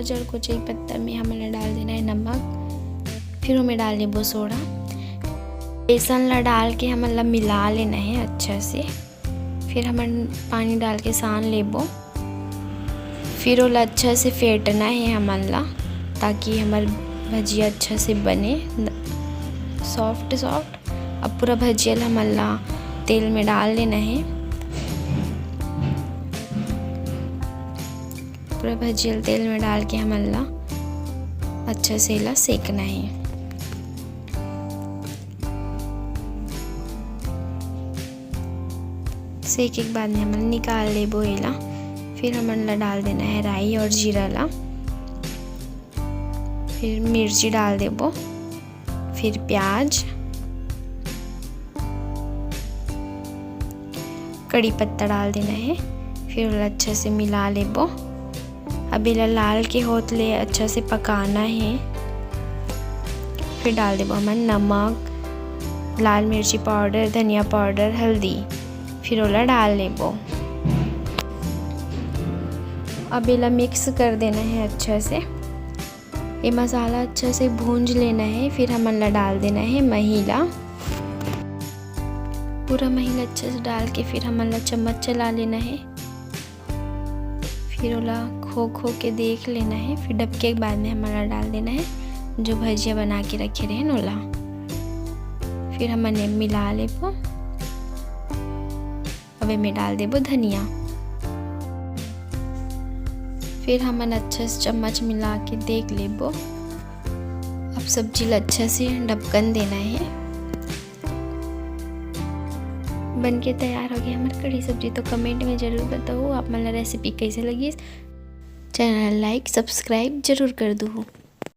प्याज और कुछ एक पत्ता में हमें डाल देना है नमक। फिर हमें डाल लेबो सोडा। बेसन ला डाल के हमें मिला लेना है अच्छा से। फिर हमें पानी डाल के सान लेबो। फिर वो अच्छा से फेंटना है हमारा, ताकि हमारी भजिया अच्छा से बने सॉफ्ट। अब पूरा भजिया हमारा तेल में डाल लेना है। पूरा भजिया तेल में डाल के हमारा अच्छा से इला सेकना है। सेके के बाद में हम निकाल लेबो इला। फिर हमें डाल देना है राई और जीरा ला। फिर मिर्ची डाल देबो। फिर प्याज, कड़ी पत्ता डाल देना है। फिर अच्छा से मिला लेबो। अब इला लाल के होत ले अच्छा से पकाना है। फिर डाल देबो हम नमक, लाल मिर्ची पाउडर, धनिया पाउडर, हल्दी। फिर ओला डाल लेबो। अब इला मिक्स कर देना है अच्छा से। ये मसाला अच्छा से भूंज लेना है। फिर हमें डाल देना है महिला। पूरा महिला अच्छे से डाल के फिर हमें चम्मच चला लेना है। फिर ओला खो के देख लेना है। फिर डबके के बाद में हमारा डाल देना है जो भजिया बना के रखे रहे नोला। फिर हमने मिला लेबो। अब में डाल देबो धनिया। फिर हमन अच्छे से चम्मच मिला के देख लेबो। अब सब्जी अच्छा से ढक्कन देना है। बन के तैयार हो गई हमारी कड़ी सब्जी। तो कमेंट में ज़रूर बताओ आप मला रेसिपी कैसे लगी। चैनल लाइक सब्सक्राइब जरूर कर दो।